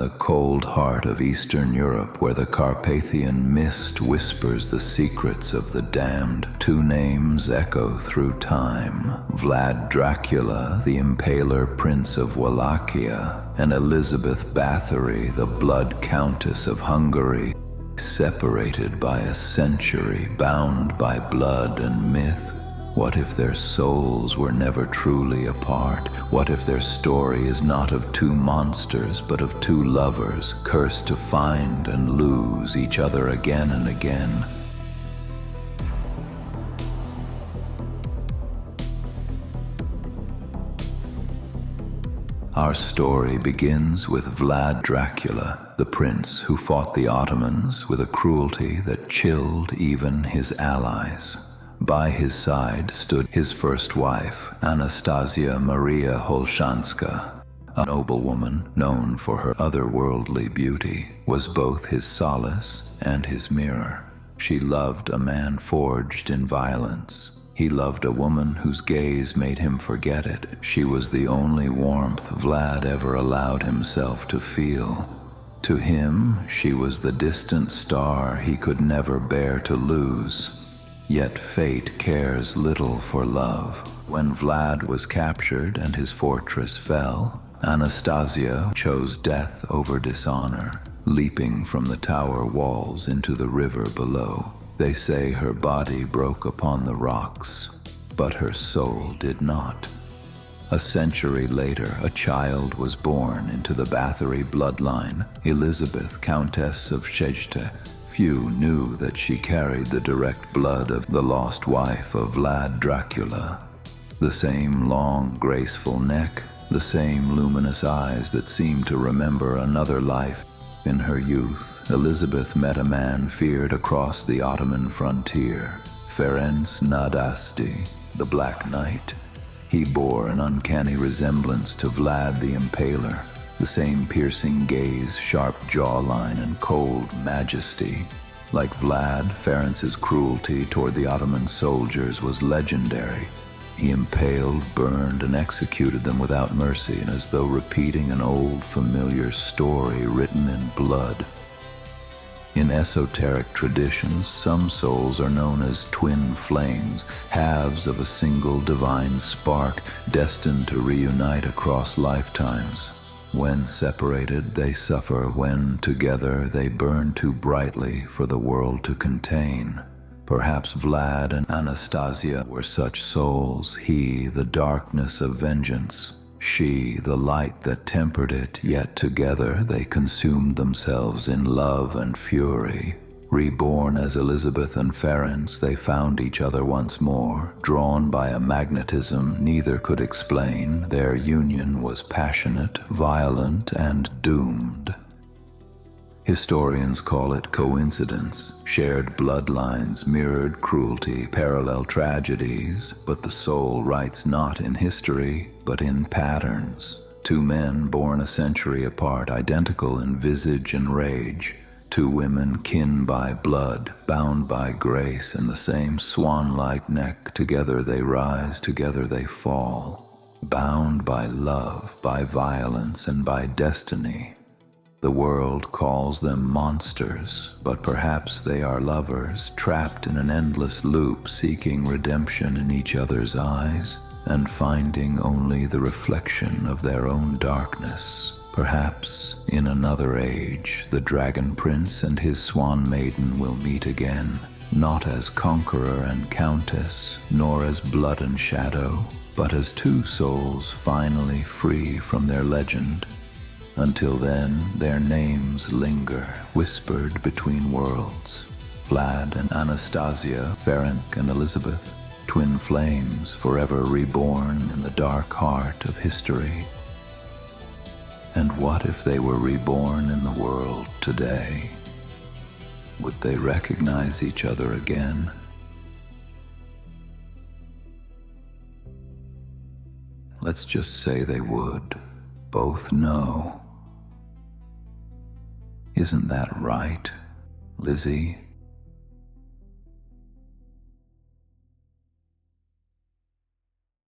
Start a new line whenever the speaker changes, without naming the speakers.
the cold heart of Eastern Europe, where the Carpathian mist whispers the secrets of the damned, two names echo through time: Vlad Dracula, the Impaler Prince of Wallachia, and Elizabeth Bathory, the Blood Countess of Hungary, separated by a century, bound by blood and myth. What if their souls were never truly apart? What if their story is not of two monsters, but of two lovers, cursed to find and lose each other again and again? Our story begins with Vlad Dracula, the prince who fought the Ottomans with a cruelty that chilled even his allies. By his side stood his first wife, Anastasia Maria Holshanska. A noblewoman known for her otherworldly beauty was both his solace and his mirror. She loved a man forged in violence. He loved a woman whose gaze made him forget it. She was the only warmth Vlad ever allowed himself to feel. To him, she was the distant star he could never bear to lose. Yet fate cares little for love. When Vlad was captured and his fortress fell, Anastasia chose death over dishonor, leaping from the tower walls into the river below. They say her body broke upon the rocks, but her soul did not. A century later, a child was born into the Bathory bloodline, Elizabeth, Countess of Szejde. Few knew that she carried the direct blood of the lost wife of Vlad Dracula. The same long, graceful neck, the same luminous eyes that seemed to remember another life. In her youth, Elizabeth met a man feared across the Ottoman frontier, Ferenc Nadasti, the Black Knight. He bore an uncanny resemblance to Vlad the Impaler. The same piercing gaze, sharp jawline, and cold majesty. Like Vlad, Ferenc's cruelty toward the Ottoman soldiers was legendary. He impaled, burned, and executed them without mercy, and as though repeating an old, familiar story written in blood. In esoteric traditions, some souls are known as twin flames, halves of a single divine spark, destined to reunite across lifetimes. When separated, they suffer. When together, they burn too brightly for the world to contain. Perhaps Vlad and Anastasia were such souls, he the darkness of vengeance, she the light that tempered it, yet together they consumed themselves in love and fury. Reborn as Elizabeth and Ferenc, they found each other once more. Drawn by a magnetism neither could explain, their union was passionate, violent, and doomed. Historians call it coincidence, shared bloodlines, mirrored cruelty, parallel tragedies, but the soul writes not in history, but in patterns. Two men born a century apart, identical in visage and rage. Two women kin by blood, bound by grace and the same swan-like neck. Together they rise, together they fall. Bound by love, by violence, and by destiny. The world calls them monsters, but perhaps they are lovers, trapped in an endless loop, seeking redemption in each other's eyes, and finding only the reflection of their own darkness. Perhaps, in another age, the Dragon Prince and his Swan Maiden will meet again, not as conqueror and countess, nor as blood and shadow, but as two souls finally free from their legend. Until then, their names linger, whispered between worlds. Vlad and Anastasia, Ferenc and Elizabeth, twin flames forever reborn in the dark heart of history. And what if they were reborn in the world today? Would they recognize each other again? Let's just say they would. Both know. Isn't that right, Lizzie?